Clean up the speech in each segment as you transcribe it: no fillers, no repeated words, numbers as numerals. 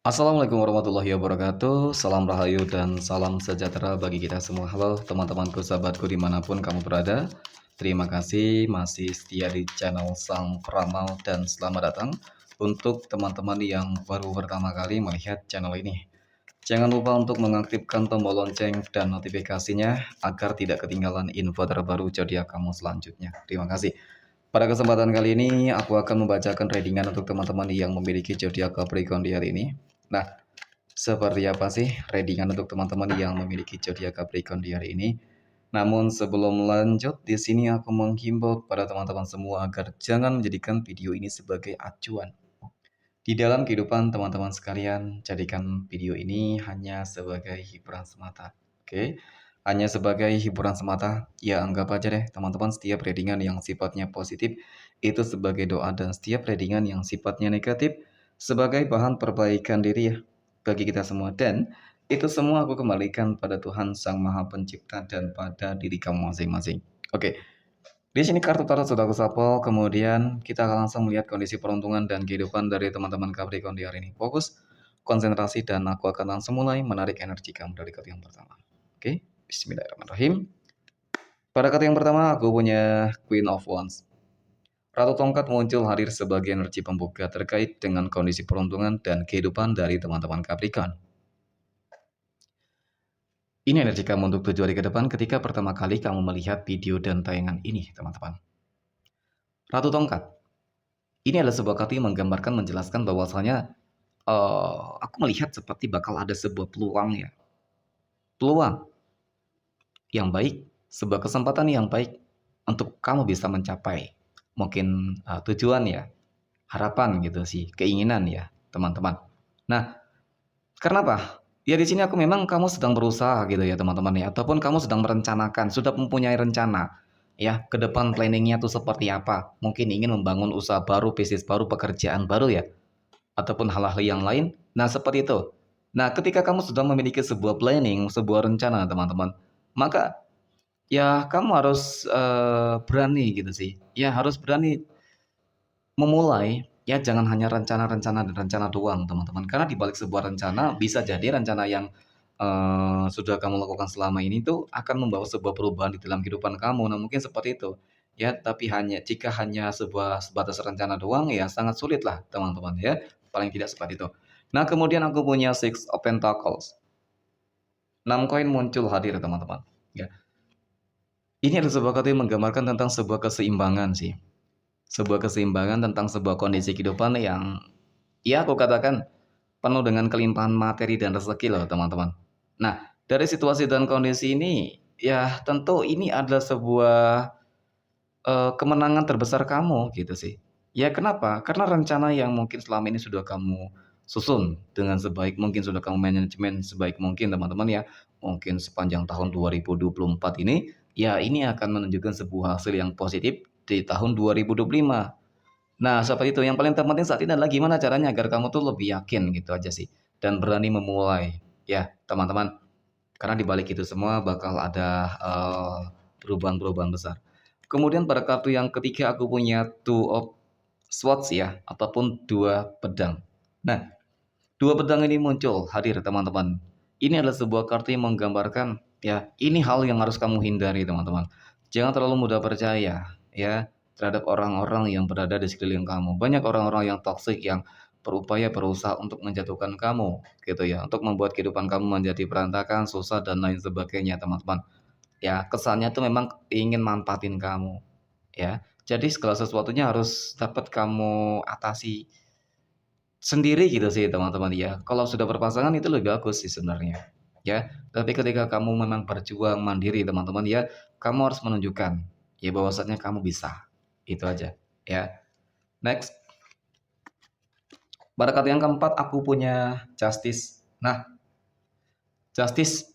Assalamualaikum warahmatullahi wabarakatuh. Salam rahayu dan salam sejahtera bagi kita semua. Halo teman-temanku, sahabatku dimanapun kamu berada. Terima kasih masih setia di channel Sang Peramal dan selamat datang untuk teman-teman yang baru pertama kali melihat channel ini. Jangan lupa untuk mengaktifkan tombol lonceng dan notifikasinya agar tidak ketinggalan info terbaru zodiak kamu selanjutnya. Terima kasih. Pada kesempatan kali ini, aku akan membacakan readingan untuk teman-teman yang memiliki zodiak Capricorn di hari ini. Nah, seperti apa sih readingan untuk teman-teman yang memiliki zodiak Capricorn di hari ini? Namun sebelum lanjut, di sini aku menghimbau pada teman-teman semua agar jangan menjadikan video ini sebagai acuan. Di dalam kehidupan teman-teman sekalian, jadikan video ini hanya sebagai hiburan semata. Oke? Hanya sebagai hiburan semata, ya anggap aja deh teman-teman setiap readingan yang sifatnya positif itu sebagai doa dan setiap readingan yang sifatnya negatif sebagai bahan perbaikan diri ya bagi kita semua. Dan itu semua aku kembalikan pada Tuhan Sang Maha Pencipta dan pada diri kamu masing-masing. Oke. Di sini kartu tarot sudah aku shuffle, kemudian kita akan langsung melihat kondisi peruntungan dan kehidupan dari teman-teman Capricorn di hari ini. Fokus, konsentrasi, dan aku akan langsung mulai menarik energi kamu dari kartu yang pertama. Oke, bismillahirrahmanirrahim. Pada kartu yang pertama, aku punya Queen of Wands. Ratu Tongkat muncul hadir sebagai energi pembuka terkait dengan kondisi peruntungan dan kehidupan dari teman-teman Capricorn. Ini energi kamu untuk 7 hari ke depan ketika pertama kali kamu melihat video dan tayangan ini, teman-teman. Ratu Tongkat. Ini adalah sebuah kartu yang menggambarkan, menjelaskan bahwasanya aku melihat seperti bakal ada sebuah peluang ya. Peluang yang baik, sebuah kesempatan yang baik untuk kamu bisa mencapai mungkin tujuan ya, harapan gitu sih, keinginan ya, teman-teman. Nah, karena apa? Ya di sini aku memang kamu sedang berusaha gitu ya teman-teman ya, ataupun kamu sedang merencanakan, sudah mempunyai rencana ya ke depan planningnya tuh seperti apa. Mungkin ingin membangun usaha baru, bisnis baru, pekerjaan baru ya, ataupun hal-hal yang lain. Nah, seperti itu. Nah, ketika kamu sudah memiliki sebuah planning, sebuah rencana teman-teman, maka ya kamu harus berani gitu sih. Ya harus berani memulai, ya jangan hanya rencana-rencana dan rencana doang, teman-teman. Karena di balik sebuah rencana bisa jadi rencana yang sudah kamu lakukan selama ini tuh akan membawa sebuah perubahan di dalam kehidupan kamu. Nah, mungkin seperti itu. Ya, tapi jika hanya sebuah sebatas rencana doang ya sangat sulit lah, teman-teman ya. Paling tidak seperti itu. Nah, kemudian aku punya Six of Pentacles. 6 koin muncul hadir, teman-teman. Ya. Ini adalah sebuah kata yang menggambarkan tentang sebuah keseimbangan sih. Sebuah keseimbangan tentang sebuah kondisi kehidupan yang ya aku katakan penuh dengan kelimpahan materi dan rezeki loh teman-teman. Nah, dari situasi dan kondisi ini ya tentu ini adalah sebuah kemenangan terbesar kamu gitu sih. Ya kenapa? Karena rencana yang mungkin selama ini sudah kamu susun dengan sebaik mungkin, sudah kamu manajemen sebaik mungkin teman-teman ya. Mungkin sepanjang tahun 2024 ini, ya ini akan menunjukkan sebuah hasil yang positif di tahun 2025. Nah, seperti itu. Yang paling terpenting saat ini adalah gimana caranya agar kamu tuh lebih yakin gitu aja sih. Dan berani memulai ya teman-teman. Karena di balik itu semua bakal ada perubahan-perubahan besar. Kemudian pada kartu yang ketiga aku punya Two of Swords ya, ataupun dua pedang. Nah, dua pedang ini muncul hadir teman-teman. Ini adalah sebuah kartu yang menggambarkan ya, ini hal yang harus kamu hindari teman-teman. Jangan terlalu mudah percaya ya terhadap orang-orang yang berada di sekeliling kamu. Banyak orang-orang yang toksik yang berupaya berusaha untuk menjatuhkan kamu gitu ya, untuk membuat kehidupan kamu menjadi berantakan, susah dan lain sebagainya teman-teman. Ya, kesannya tuh memang ingin manfaatin kamu, ya. Jadi segala sesuatunya harus dapat kamu atasi sendiri gitu sih, teman-teman ya. Kalau sudah berpasangan itu lebih bagus sih sebenarnya, ya. Tapi ketika kamu memang berjuang mandiri, teman-teman ya, kamu harus menunjukkan ya bahwasanya kamu bisa. Itu aja, ya. Next, pada kartu yang keempat aku punya Justice. Nah, Justice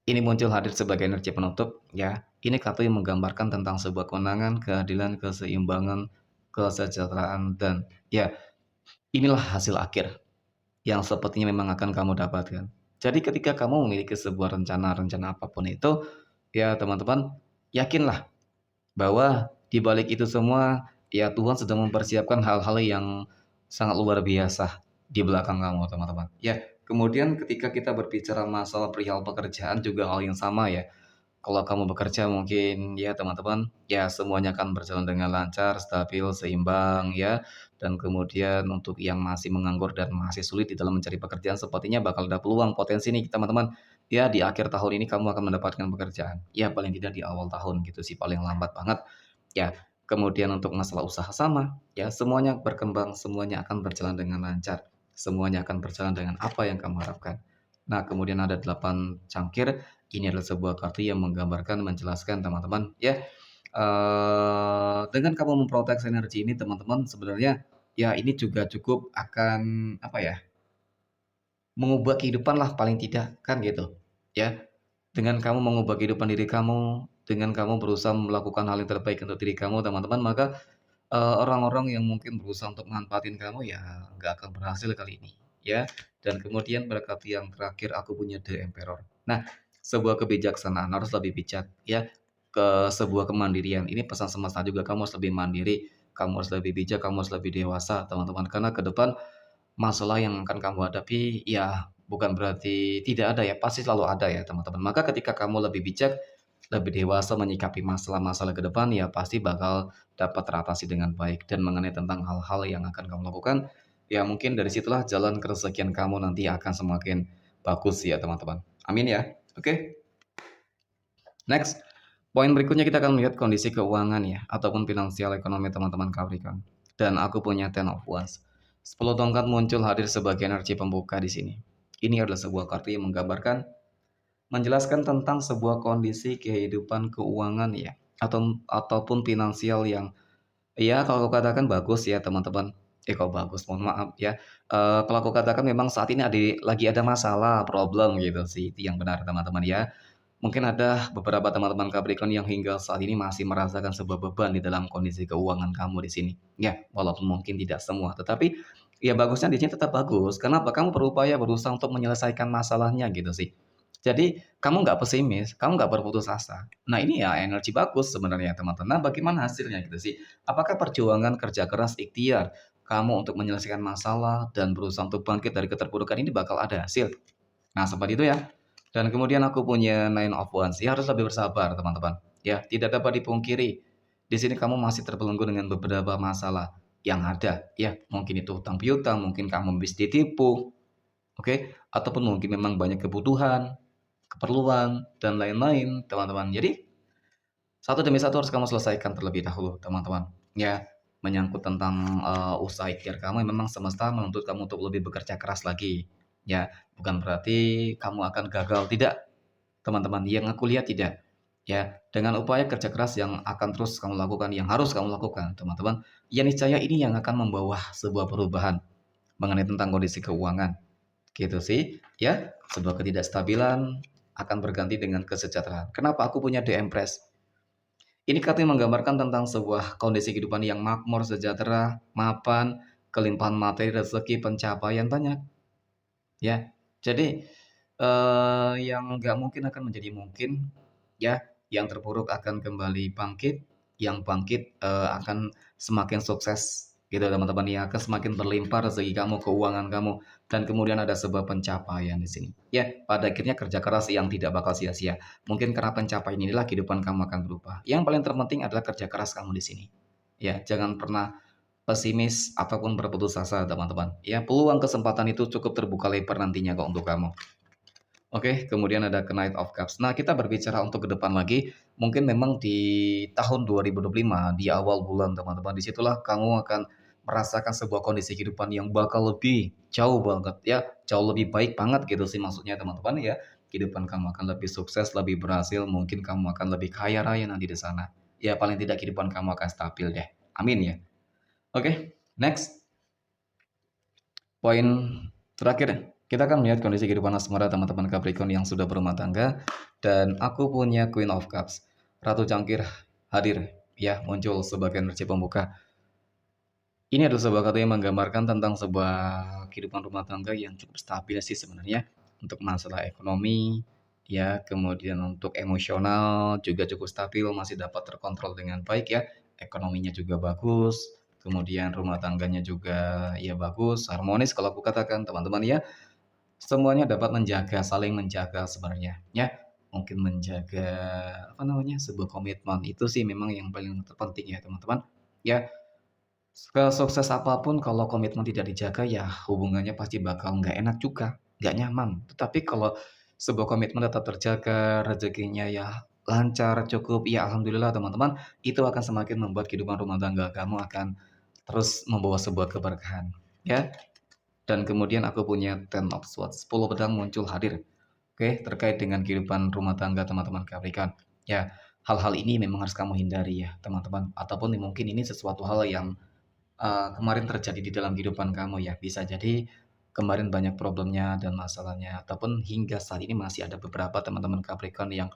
ini muncul hadir sebagai energi penutup ya. Ini kartu yang menggambarkan tentang sebuah kemenangan, keadilan, keseimbangan, kesejahteraan dan ya inilah hasil akhir yang sepertinya memang akan kamu dapatkan. Jadi ketika kamu memiliki sebuah rencana-rencana apapun itu ya teman-teman, yakinlah bahwa di balik itu semua ya Tuhan sedang mempersiapkan hal-hal yang sangat luar biasa di belakang kamu, teman-teman. Ya, kemudian ketika kita berbicara masalah perihal pekerjaan juga hal yang sama ya. Kalau kamu bekerja mungkin ya teman-teman, ya semuanya akan berjalan dengan lancar, stabil, seimbang ya. Dan kemudian untuk yang masih menganggur dan masih sulit di dalam mencari pekerjaan sepertinya bakal ada peluang potensi nih teman-teman. Ya di akhir tahun ini kamu akan mendapatkan pekerjaan. Ya paling tidak di awal tahun gitu sih paling lambat banget. Ya, kemudian untuk masalah usaha sama, ya semuanya berkembang, semuanya akan berjalan dengan lancar. Semuanya akan berjalan dengan apa yang kamu harapkan. Nah, kemudian ada 8 cangkir, ini adalah sebuah kartu yang menggambarkan, menjelaskan teman-teman ya, dengan kamu memproteksi energi ini teman-teman sebenarnya, ya ini juga cukup akan, apa ya, mengubah kehidupan lah paling tidak, kan gitu, ya. Dengan kamu mengubah kehidupan diri kamu, dengan kamu berusaha melakukan hal yang terbaik untuk diri kamu teman-teman, maka, orang-orang yang mungkin berusaha untuk manfaatin kamu ya nggak akan berhasil kali ini, ya. Dan kemudian pada kartu yang terakhir aku punya The Emperor. Nah, sebuah kebijaksanaan harus lebih bijak ya, ke sebuah kemandirian. Ini pesan semesta juga, kamu harus lebih mandiri, kamu harus lebih bijak, kamu harus lebih dewasa teman-teman. Karena ke depan masalah yang akan kamu hadapi, ya bukan berarti tidak ada ya, pasti selalu ada ya teman-teman. Maka ketika kamu lebih bijak, lebih dewasa menyikapi masalah-masalah ke depan, ya pasti bakal dapat teratasi dengan baik. Dan mengenai tentang hal-hal yang akan kamu lakukan, ya mungkin dari situlah jalan keresakian kamu nanti akan semakin bagus ya teman-teman. Amin ya. Oke, next. Poin berikutnya kita akan melihat kondisi keuangan ya, ataupun finansial ekonomi teman-teman Capricorn. Dan aku punya Ten of Wands. 10 tongkat muncul hadir sebagai energi pembuka di sini. Ini adalah sebuah kartu yang menggambarkan, menjelaskan tentang sebuah kondisi kehidupan keuangan ya, ataupun finansial yang ya kalau aku katakan bagus ya teman-teman. Kok bagus, mohon maaf ya. Kalau aku katakan memang saat ini lagi ada masalah, problem gitu sih, itu yang benar teman-teman ya. Mungkin ada beberapa teman-teman Capricorn yang hingga saat ini masih merasakan sebuah beban di dalam kondisi keuangan kamu di sini. Ya, walaupun mungkin tidak semua, tetapi ya bagusnya di sini tetap bagus. Kenapa? Kamu berupaya berusaha untuk menyelesaikan masalahnya gitu sih. Jadi kamu nggak pesimis, kamu nggak berputus asa. Nah ini ya energi bagus sebenarnya teman-teman. Nah bagaimana hasilnya gitu sih? Apakah perjuangan kerja keras ikhtiar kamu untuk menyelesaikan masalah dan berusaha untuk bangkit dari keterpurukan ini bakal ada hasil? Nah, seperti itu ya. Dan kemudian aku punya Nine of Wands. Ya harus lebih bersabar, teman-teman. Ya, tidak dapat dipungkiri. Di sini kamu masih terbelenggu dengan beberapa masalah yang ada. Ya, mungkin itu hutang piutang, mungkin kamu habis ditipu, oke? Ataupun mungkin memang banyak kebutuhan, keperluan, dan lain-lain, teman-teman. Jadi, satu demi satu harus kamu selesaikan terlebih dahulu, teman-teman. Ya, menyangkut tentang usaha ikhtiar kamu yang memang semesta menuntut kamu untuk lebih bekerja keras lagi. Ya, bukan berarti kamu akan gagal, tidak, teman-teman. Yang aku lihat tidak. Ya, dengan upaya kerja keras yang akan terus kamu lakukan, yang harus kamu lakukan, teman-teman. Ya niscaya ini yang akan membawa sebuah perubahan mengenai tentang kondisi keuangan. Gitu sih, ya. Sebuah ketidakstabilan akan berganti dengan kesejahteraan. Kenapa aku punya The Empress? Ini katanya menggambarkan tentang sebuah kondisi kehidupan yang makmur, sejahtera, mapan, kelimpahan materi, rezeki, pencapaian banyak, ya. Jadi, yang nggak mungkin akan menjadi mungkin, ya. Yang terpuruk akan kembali bangkit, yang bangkit, akan semakin sukses, gitu teman-teman ya, akan semakin berlimpah rezeki kamu, keuangan kamu, dan kemudian ada sebuah pencapaian di sini. Ya, pada akhirnya kerja keras yang tidak bakal sia-sia. Mungkin karena pencapaian inilah kehidupan kamu akan berubah. Yang paling terpenting adalah kerja keras kamu di sini. Ya, jangan pernah pesimis ataupun berputus asa teman-teman. Ya, peluang kesempatan itu cukup terbuka lebar nantinya kok untuk kamu. Oke, kemudian ada Knight of Cups. Nah, kita berbicara untuk ke depan lagi, mungkin memang di tahun 2025, di awal bulan teman-teman, di situlah kamu akan merasakan sebuah kondisi kehidupan yang bakal lebih jauh banget ya, jauh lebih baik banget gitu sih maksudnya teman-teman ya. Kehidupan kamu akan lebih sukses, lebih berhasil, mungkin kamu akan lebih kaya raya nanti di sana. Ya, paling tidak kehidupan kamu akan stabil deh. Amin ya. Oke, next. Poin terakhir, kita akan melihat kondisi kehidupan asmara teman-teman Capricorn yang sudah berumah tangga. Dan aku punya Queen of Cups. Ratu Cangkir hadir, ya, muncul sebagai energi pembuka. Ini adalah sebuah kata yang menggambarkan tentang sebuah kehidupan rumah tangga yang cukup stabil sih sebenarnya. Untuk masalah ekonomi, ya, kemudian untuk emosional juga cukup stabil, masih dapat terkontrol dengan baik ya. Ekonominya juga bagus, kemudian rumah tangganya juga ya bagus, harmonis kalau aku katakan teman-teman ya. Semuanya dapat menjaga, saling menjaga sebenarnya ya. Mungkin menjaga apa namanya, sebuah komitmen itu sih memang yang paling terpenting ya teman-teman. Ya, sesukses apapun kalau komitmen tidak dijaga ya hubungannya pasti bakal nggak enak juga, nggak nyaman. Tetapi kalau sebuah komitmen tetap terjaga, rezekinya ya lancar, cukup, ya alhamdulillah teman-teman, itu akan semakin membuat kehidupan rumah tangga kamu akan terus membawa sebuah keberkahan, ya. Dan kemudian aku punya Ten of Swords, 10 pedang muncul hadir. Oke, terkait dengan kehidupan rumah tangga teman-teman Capricorn. Ya, hal-hal ini memang harus kamu hindari ya, teman-teman. Ataupun mungkin ini sesuatu hal yang kemarin terjadi di dalam kehidupan kamu ya. Bisa jadi kemarin banyak problemnya dan masalahnya, ataupun hingga saat ini masih ada beberapa teman-teman Capricorn yang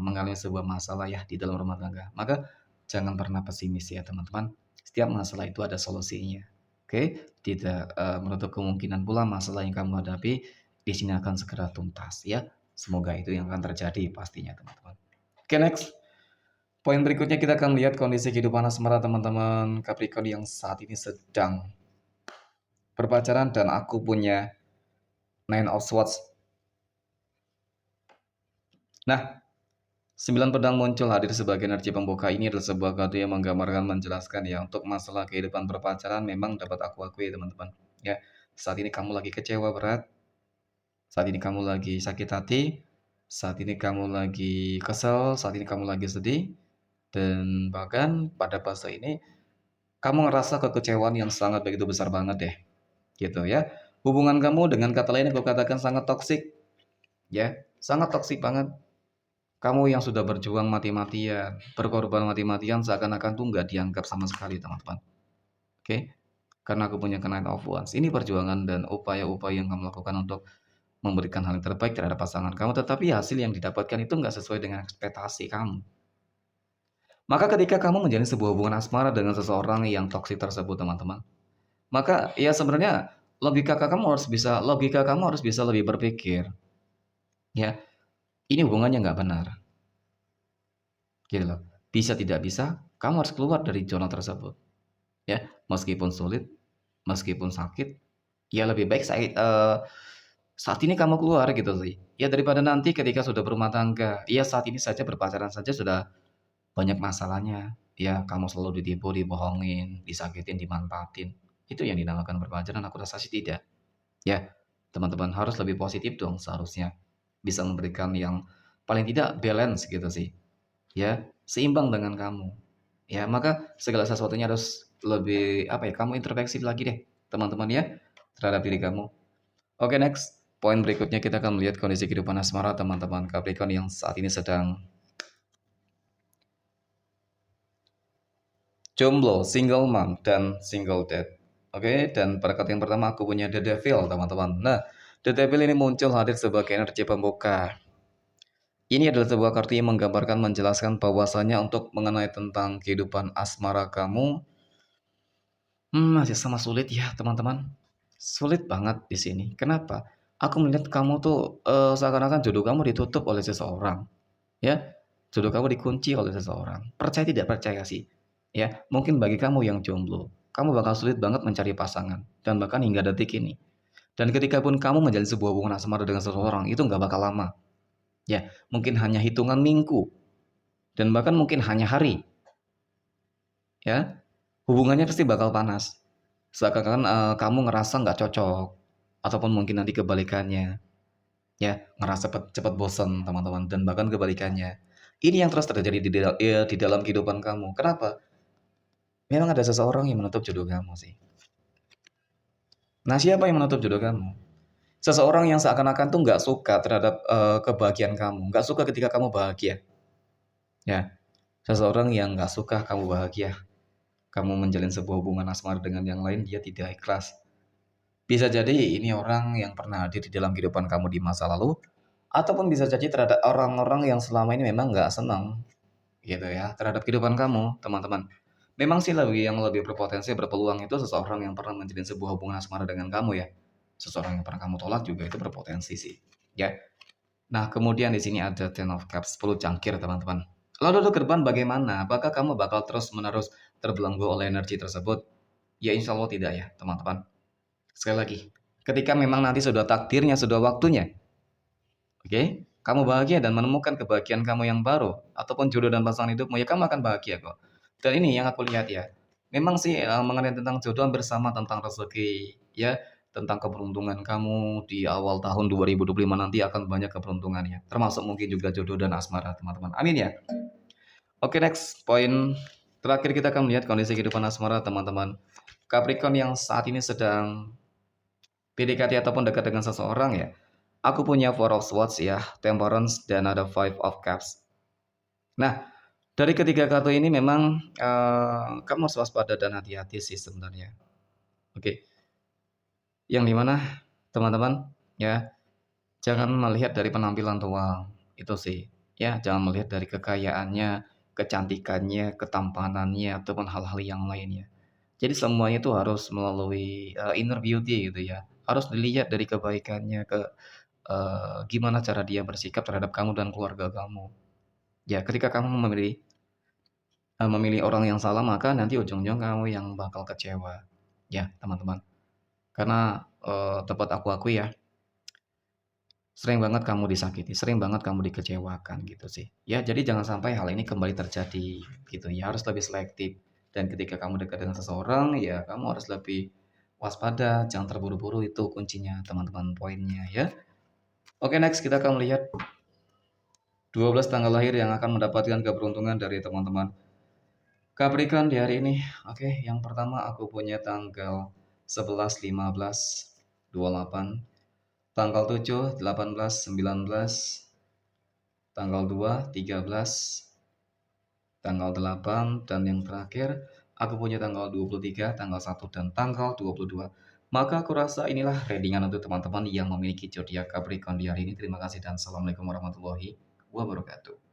mengalami sebuah masalah ya di dalam rumah tangga. Maka jangan pernah pesimis ya teman-teman. Setiap masalah itu ada solusinya. Oke, tidak menutup kemungkinan pula masalah yang kamu hadapi di sini akan segera tuntas ya. Semoga itu yang akan terjadi pastinya teman-teman. Oke, next. Poin berikutnya kita akan lihat kondisi kehidupan asmara teman-teman Capricorn yang saat ini sedang berpacaran dan aku punya Nine of Swords. Nah, 9 pedang muncul hadir sebagai energi pembuka. Ini adalah sebuah kartu yang menggambarkan menjelaskan ya untuk masalah kehidupan berpacaran memang dapat aku akui teman-teman. Ya, saat ini kamu lagi kecewa berat, saat ini kamu lagi sakit hati, saat ini kamu lagi kesel, saat ini kamu lagi sedih, dan bahkan pada fase ini kamu ngerasa kekecewaan yang sangat begitu besar banget deh, gitu ya. Hubungan kamu dengan kata lain aku katakan sangat toksik, ya, sangat toksik banget. Kamu yang sudah berjuang mati-matian, berkorban mati-matian seakan-akan tuh nggak dianggap sama sekali teman-teman. Oke? Karena aku punya Nine of Wands. Ini perjuangan dan upaya-upaya yang kamu lakukan untuk memberikan hal yang terbaik terhadap pasangan kamu, tetapi hasil yang didapatkan itu nggak sesuai dengan ekspektasi kamu. Maka ketika kamu menjalin sebuah hubungan asmara dengan seseorang yang toksik tersebut, teman-teman, maka ya sebenarnya logika kamu harus bisa lebih berpikir, ya, ini hubungannya nggak benar, gitu loh. Bisa tidak bisa, kamu harus keluar dari zona tersebut, ya. Meskipun sulit, meskipun sakit, ya lebih baik saat ini kamu keluar gitu sih. Ya daripada nanti ketika sudah berumah tangga, ya saat ini saja berpacaran saja sudah banyak masalahnya. Ya kamu selalu ditipu, dibohongin, disakitin, dimanfaatin. Itu yang dinamakan berpacaran, aku rasa sih tidak. Ya, teman-teman harus lebih positif dong seharusnya. Bisa memberikan yang paling tidak balance gitu sih. Ya, seimbang dengan kamu. Ya, maka segala sesuatunya harus lebih apa ya? Kamu introspeksi lagi deh, teman-teman ya, terhadap diri kamu. Oke, next. Poin berikutnya kita akan melihat kondisi kehidupan asmara teman-teman Capricorn yang saat ini sedang jomblo, single mom, dan single dad. Oke, dan pada kartu yang pertama aku punya The Devil, teman-teman. Nah, The Devil ini muncul hadir sebagai energi pembuka. Ini adalah sebuah kartu yang menggambarkan menjelaskan bahwasanya untuk mengenai tentang kehidupan asmara kamu masih sama sulit ya, teman-teman. Sulit banget di sini. Kenapa? Aku melihat kamu tuh seakan-akan jodoh kamu ditutup oleh seseorang, ya. Jodoh kamu dikunci oleh seseorang. Percaya tidak percaya sih, ya. Mungkin bagi kamu yang jomblo, kamu bakal sulit banget mencari pasangan dan bahkan hingga detik ini. Dan ketika pun kamu menjalin sebuah hubungan asmara dengan seseorang, itu nggak bakal lama. Ya, mungkin hanya hitungan minggu dan bahkan mungkin hanya hari, ya. Hubungannya pasti bakal panas. Seakan-akan kamu ngerasa nggak cocok ataupun mungkin nanti kebalikannya, ya, ngerasa cepet bosan teman-teman dan bahkan kebalikannya. Ini yang terus terjadi di dalam kehidupan kamu. Kenapa? Memang ada seseorang yang menutup jodoh kamu sih. Nah, siapa yang menutup jodoh kamu? Seseorang yang seakan-akan tuh nggak suka terhadap kebahagiaan kamu, nggak suka ketika kamu bahagia. Ya, seseorang yang nggak suka kamu bahagia. Kamu menjalin sebuah hubungan asmara dengan yang lain, dia tidak ikhlas. Bisa jadi ini orang yang pernah hadir di dalam kehidupan kamu di masa lalu, ataupun bisa jadi terhadap orang-orang yang selama ini memang nggak senang, gitu ya, terhadap kehidupan kamu, teman-teman. Memang sih yang lebih berpotensi berpeluang itu seseorang yang pernah menjalin sebuah hubungan asmara dengan kamu ya. Seseorang yang pernah kamu tolak juga itu berpotensi sih, ya. Nah, kemudian di sini ada Ten of Cups, 10 cangkir, teman-teman. Lalu ke depan bagaimana? Apakah kamu bakal terus-menerus terbelenggu oleh energi tersebut? Ya insya Allah tidak ya teman-teman. Sekali lagi, ketika memang nanti sudah takdirnya, sudah waktunya, oke, kamu bahagia dan menemukan kebahagiaan kamu yang baru, ataupun jodoh dan pasangan hidupmu, ya kamu akan bahagia kok. Dan ini yang aku lihat ya, memang sih mengenai tentang jodoh hampir sama tentang rezeki, ya, tentang keberuntungan kamu di awal tahun 2025 nanti akan banyak keberuntungannya, termasuk mungkin juga jodoh dan asmara teman-teman. Amin ya. Oke, next poin terakhir kita akan melihat kondisi kehidupan asmara teman-teman. Capricorn yang saat ini sedang PDKT ataupun dekat dengan seseorang ya. Aku punya Four of Swords ya, Temperance dan ada Five of Cups. Nah, dari ketiga kartu ini memang kamu harus waspada dan hati-hati sih sebenarnya. Oke, yang dimana teman-teman ya, jangan melihat dari penampilan doang itu sih. Ya, jangan melihat dari kekayaannya, kecantikannya, ketampanannya ataupun hal-hal yang lainnya. Jadi semuanya itu harus melalui inner beauty gitu ya. Harus dilihat dari kebaikannya, gimana cara dia bersikap terhadap kamu dan keluarga kamu. Ya, ketika kamu memilih orang yang salah, maka nanti ujung-ujung kamu yang bakal kecewa. Ya, teman-teman. Karena tempat aku akui ya, sering banget kamu disakiti, sering banget kamu dikecewakan gitu sih. Ya, jadi jangan sampai hal ini kembali terjadi gitu ya. Harus lebih selektif. Dan ketika kamu dekat dengan seseorang, ya kamu harus lebih waspada, jangan terburu-buru itu kuncinya teman-teman poinnya ya. Oke, next kita akan melihat 12 tanggal lahir yang akan mendapatkan keberuntungan dari teman-teman Capricorn di hari ini. Oke, yang pertama aku punya tanggal 11, 15, 28, tanggal 7, 18, 19, tanggal 2, 13, tanggal 8, dan yang terakhir aku punya tanggal 23, tanggal 1, dan tanggal 22. Maka aku rasa inilah readingan untuk teman-teman yang memiliki zodiak Capricorn di hari ini. Terima kasih dan assalamualaikum warahmatullahi wabarakatuh.